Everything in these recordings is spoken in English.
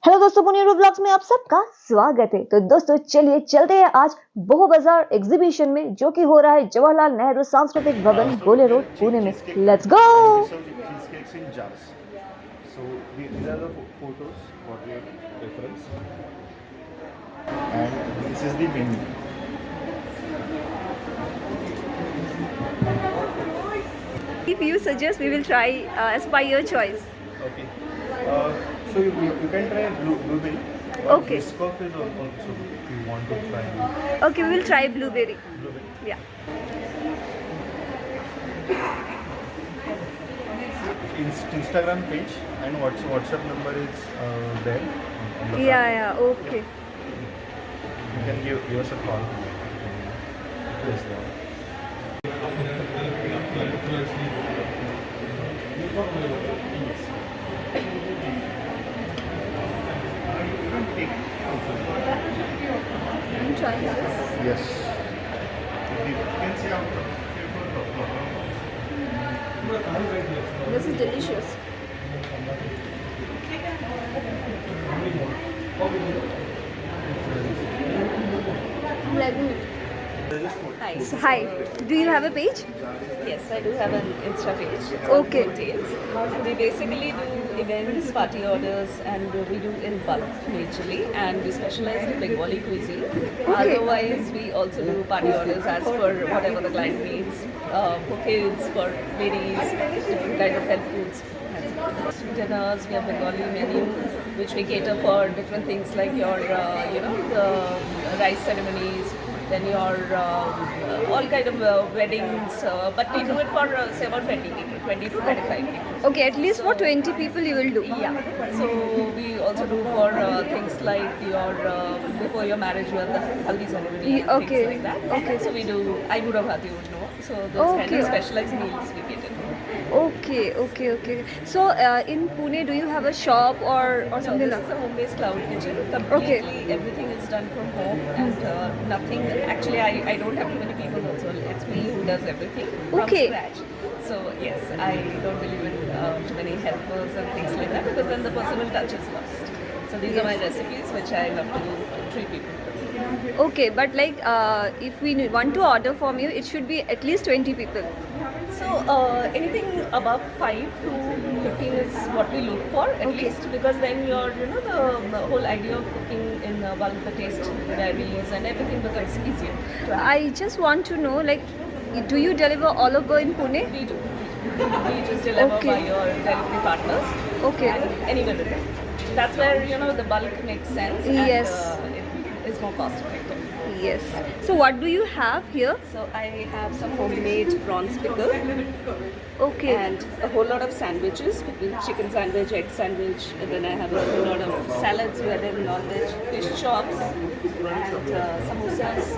Hello दोस्तों, पुनेरू blogs में आप सबका स्वागत है। तो दोस्तों चलिए चलते हैं आज बोहो बाजार एग्जीबिशन में, जो कि हो रहा है जवाहरलाल नेहरू सांस्कृतिक भवन, गोले रोड, पुणे में। Let's go. And we serve cheesecakes in jars. So these are the photos for your reference. And this is the menu. If you suggest, we will try as per your choice. Okay. So you can try blueberry. Okay. Biscoff is also good if you want to try Okay, we will try blueberry. blueberry. Yeah. Instagram page and WhatsApp number is there. On the Yeah, okay. You can give us a call. Yes, there. I'm trying this. Yes. You can see out. This is delicious. I'm liking it. Hi. Hi. Do you have a page? Yes, I do have an Insta page. It's Okay. Tales. We basically do events, party orders, and we do in bulk majorly. And we specialize in Bengali cuisine. Otherwise, we also do party orders as per whatever the client needs. For kids, for ladies, different kind of health foods. Dinners, we have Bengali menu, which we cater for different things like your, the rice ceremonies, then your all kind of weddings, but we do it for say about 20 people, 20 to 25 people. Okay, at least for 20 people you will do. Yeah. So we also do for things like your before your marriage, you have the haldi ceremony, and Okay. things like that. Okay. So we do Aigura Bhati, you know. So those kind Okay. of specialized meals we cater for. Okay. So in Pune, do you have a shop or No, something this like is a home-based cloud kitchen. Completely everything is done from home and nothing. Actually, I don't have too many people also. It's me who does everything from Okay. scratch. So yes, I don't believe in too many helpers and things like that because then the personal touch is lost. So these are my recipes which I love to treat people with. Okay, but like if we want to order from you, it should be at least 20 people. So anything above 5 to 15 is what we look for at least, because then your the whole idea of cooking in bulk, the taste varies and everything becomes easier. I just want to know, like, do you deliver all over in Pune? We do. We just deliver Okay. by your delivery partners. Okay. And anywhere with them. That's where the bulk makes sense. Yes. And it is more cost effective. Yes. So what do you have here? So I have some homemade prawns pickle. Okay. And a whole lot of sandwiches, between chicken sandwich, egg sandwich, and then I have a whole lot of salads, whether non-veg, fish chops, and samosas.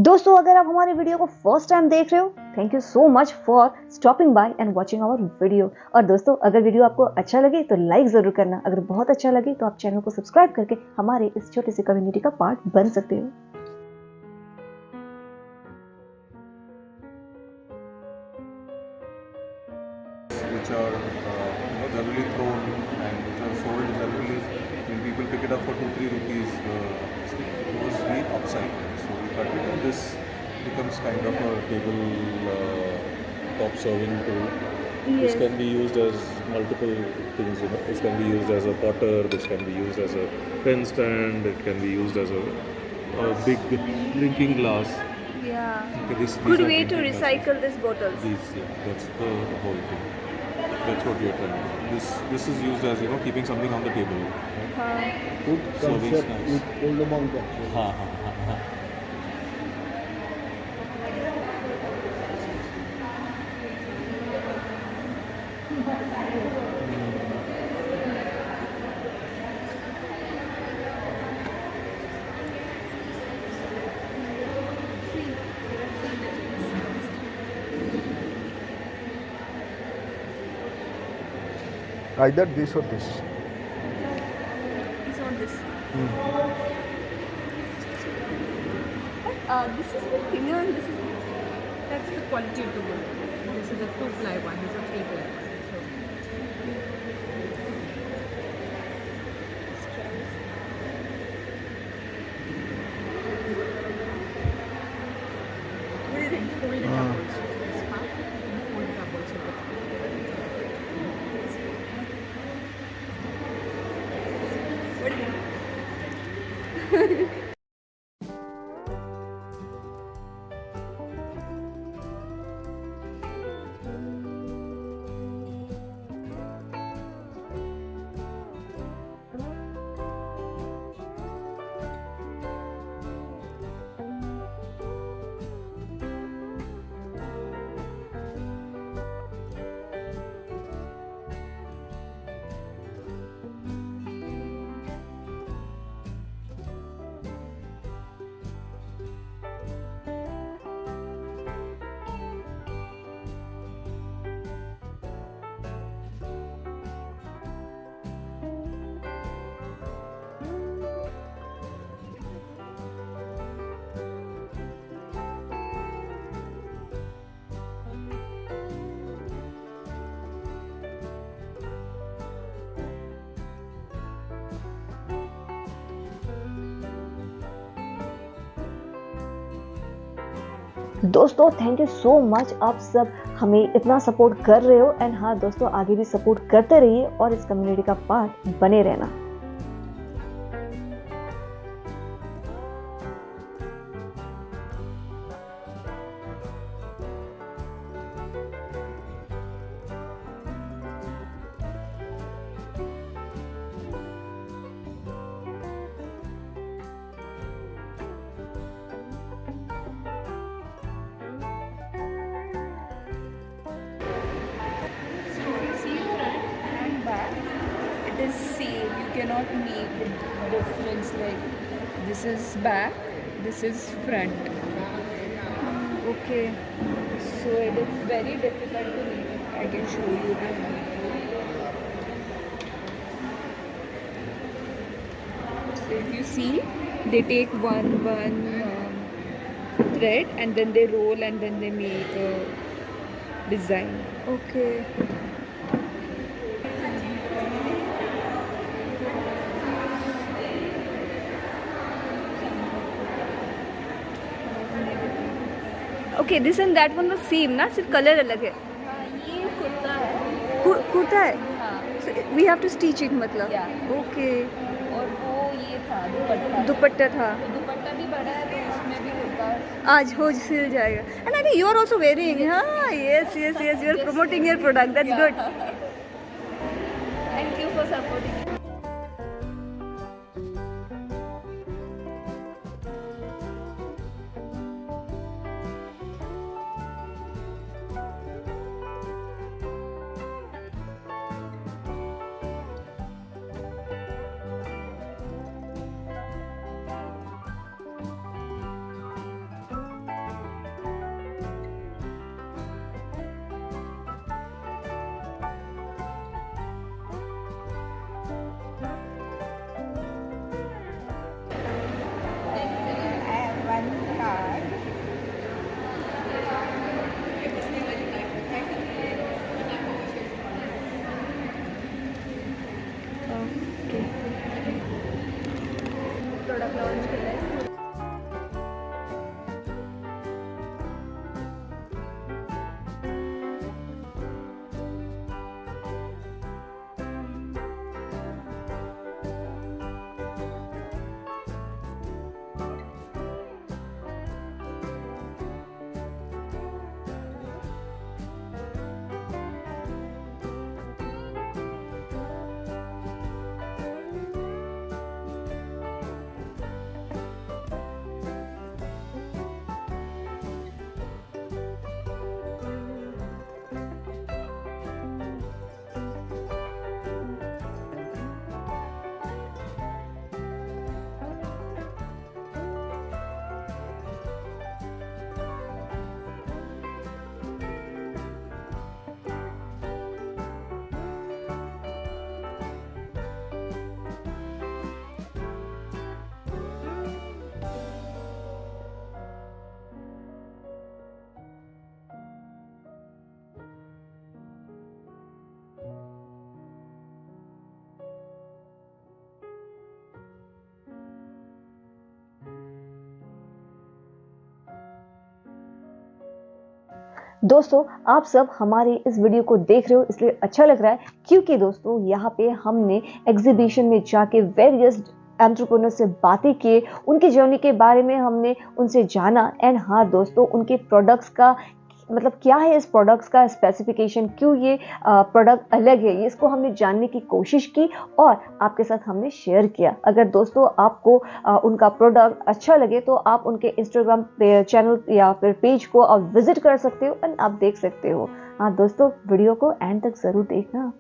दोस्तों, अगर आप हमारी video को first time देख रहे हो, thank you so much for stopping by and watching our video. और दोस्तों, अगर वीडियो आपको अच्छा लगे तो लाइक जरूर करना। अगर बहुत अच्छा लगे तो आप चैनल को सब्सक्राइब करके हमारे इस छोटी सी कम्युनिटी का पार्ट बन सकते हो। Which are generally thrown and which are sold generally when people pick it up for 2-3 rupees, those we upcycle. So we cut it and this becomes kind of a table top serving tool. This can be used as multiple things. It can be used as a potter, this can be used as a pen stand, it can be used as a big drinking glass. Yeah. Okay, these Good are way to drinking glasses. recycle these bottles. These, yeah, that's the whole thing. That's what we are trying to do. This is used as keeping something on the table. Right? Good Serving concept snacks. with old monk actually. Ha. Either this or this. It's on this. This is a bit thinner and this is. That's the quality of the wood. This is a 2-ply one, this is a 3-ply one. What do you think? Fold it up also. This part, and fold it up also. What do you think? दोस्तों thank you so much, आप सब हमें इतना support कर रहे हो। And हाँ दोस्तों, आगे भी सपोर्ट करते रहिए और इस कम्युनिटी का पार्ट बने रहना। It is same. You cannot make the difference. Like this is back, this is front. Okay. So it is very difficult to make. I can show you. So if you see, they take one thread and then they roll and then they make a design. Okay. Okay, this and that one was same ना, सिर्फ colour अलग है। ये कुर्ता है। कुर्ता है। हाँ। So we have to stitch it मतलब। Yeah. Okay. और वो ये था दुपट्टा। दुपट्टा था। तो दुपट्टा भी बड़ा है तो उसमें भी होगा। आज हो सिल जाएगा। And I think you are also wearing। हाँ, yes, you are promoting your product. That's good. Thank you for supporting. दोस्तों आप सब हमारे इस वीडियो को देख रहे हो इसलिए अच्छा लग रहा है, क्योंकि दोस्तों यहाँ पे हमने एग्जीबिशन में जाके वेरियस एंटरप्रेन्योर से बातें किए, उनकी जर्नी के बारे में हमने उनसे जाना। एंड हाँ दोस्तों, उनके प्रोडक्ट्स का मतलब क्या है, इस प्रोडक्ट्स का स्पेसिफिकेशन, क्यों ये प्रोडक्ट अलग है, ये इसको हमने जानने की कोशिश की और आपके साथ हमने शेयर किया। अगर दोस्तों आपको उनका प्रोडक्ट अच्छा लगे तो आप उनके इंस्टाग्राम चैनल या फिर पेज को आप विजिट कर सकते हो एंड आप देख सकते हो। हाँ दोस्तों, वीडियो को एंड तक जरूर देखना।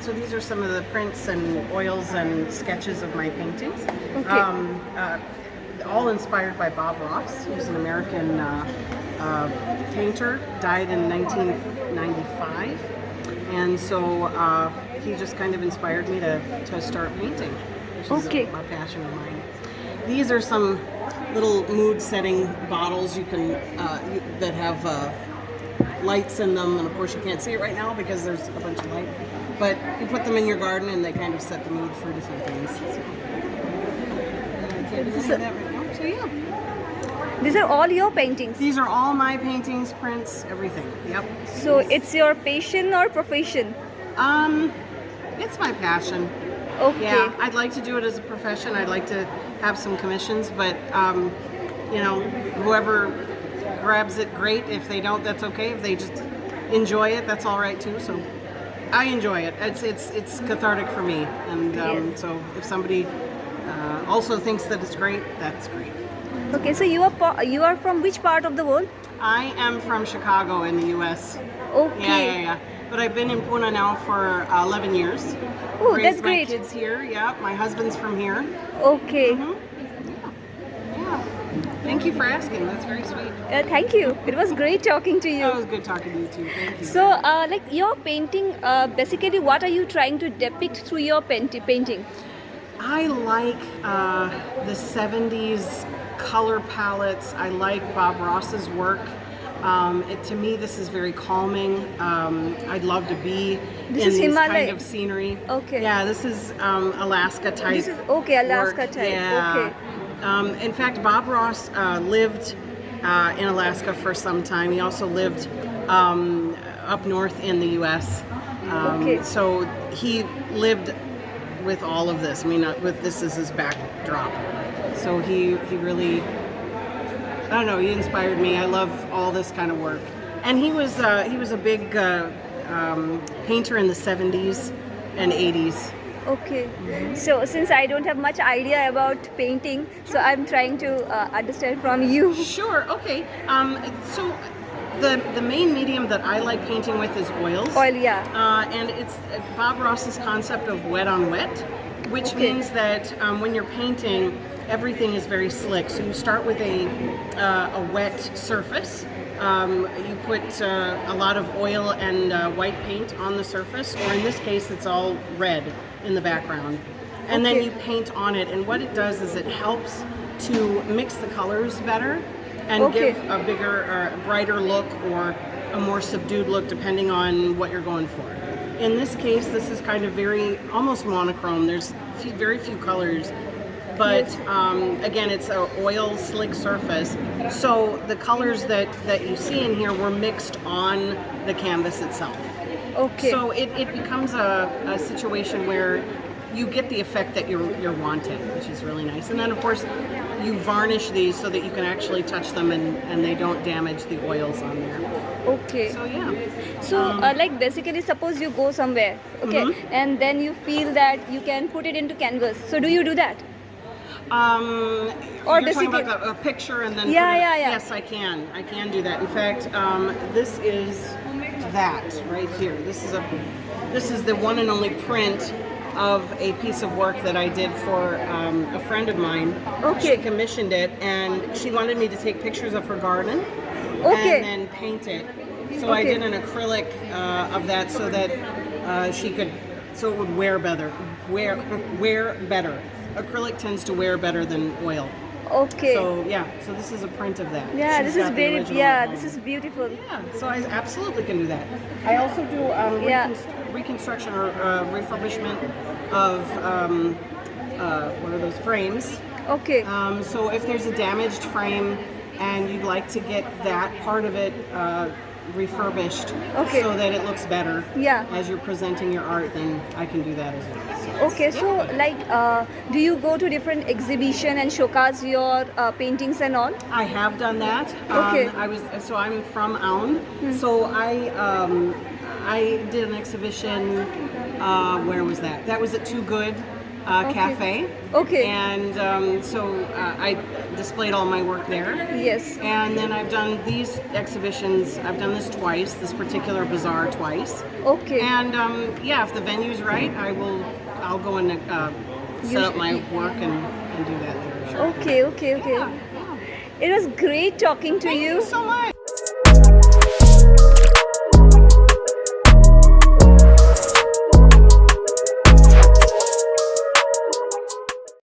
So these are some of the prints and oils and sketches of my paintings. All inspired by Bob Ross, who's an American painter, died in 1995. And so he just kind of inspired me to start painting, which is a passion of mine. These are some little mood-setting bottles you can that have lights in them, and of course you can't see it right now because there's a bunch of light. But you put them in your garden and they kind of set the mood for different things. So, I can't see that right now. So yeah. These are all your paintings? These are all my paintings, prints, everything. Yep. So it's your passion or profession? It's my passion. Okay. Yeah, I'd like to do it as a profession. I'd like to have some commissions, but you know, whoever grabs it, great. If they don't, that's okay. If they just enjoy it, that's all right too. So I enjoy it. It's cathartic for me, and so if somebody also thinks that it's great, that's great. Okay, so you are from which part of the world? I am from Chicago in the U.S. Okay. Yeah. But I've been in Pune now for 11 years. Oh, Raised that's great. My kids here. Yeah, my husband's from here. Okay. Yeah. Thank you for asking. That's very sweet. Thank you. It was great talking to you. It was good talking to you too. Thank you. So, like your painting, basically, what are you trying to depict through your painting? I like the 70s color palettes. I like Bob Ross's work. To me, this is very calming. I'd love to be in this kind of scenery. Okay. Yeah, this is Alaska type. This is Alaska work. type. Yeah. Okay. In fact, Bob Ross lived in Alaska for some time. He also lived up north in the U.S. So he lived with all of this. I mean, with this as his backdrop. So he really, I don't know, he inspired me. I love all this kind of work. And he was a big painter in the 70s and 80s. Okay. So since I don't have much idea about painting, so I'm trying to understand from you. Sure. Okay. So the main medium that I like painting with is oils. Oil, yeah. And it's Bob Ross's concept of wet on wet, which means that when you're painting, everything is very slick. So you start with a wet surface. You put a lot of oil and white paint on the surface, or in this case, it's all red in the background. And then you paint on it, and what it does is it helps to mix the colors better and give a bigger or brighter look or a more subdued look depending on what you're going for. In this case, this is kind of almost monochrome. There's very few colors, but again, it's an oil slick surface. So the colors that you see in here were mixed on the canvas itself. Okay. So it becomes a situation where you get the effect that you're wanting, which is really nice. And then of course you varnish these so that you can actually touch them and they don't damage the oils on there. Okay. So yeah. So, like basically, suppose you go somewhere, okay, and then you feel that you can put it into canvas. So, do you do that? Or You're talking basically- about a picture and then Yeah, put it- yeah, yeah. Yes, I can. I can do that. In fact, this is that right here. This is the one and only print of a piece of work that I did for a friend of mine. Okay. She commissioned it, and she wanted me to take pictures of her garden Okay. and then paint it. So I Okay. did an acrylic of that so that she could, so it would wear better. Wear better. Acrylic tends to wear better than oil. Okay. So yeah, so this is a print of that. Yeah, She's this is got the very, original yeah, at this home. is beautiful. Yeah, so I absolutely can do that. I also do Yeah. reconstruction or refurbishment of what are those frames? Okay. So if there's a damaged frame and you'd like to get that part of it refurbished Okay. so that it looks better Yeah. as you're presenting your art, then I can do that as well. So Okay, so like, do you go to different exhibition and showcase your paintings and all? I have done that. Okay. I'm from Aund. So I did an exhibition. Where was that? That was at Too Good Cafe. Okay. And I displayed all my work there. Yes. And then I've done these exhibitions. I've done this twice. This particular bazaar twice. Okay. And if the venue's right, I'll go and set up my work and do that there. Sure. Okay. It was great talking to Thank you so much.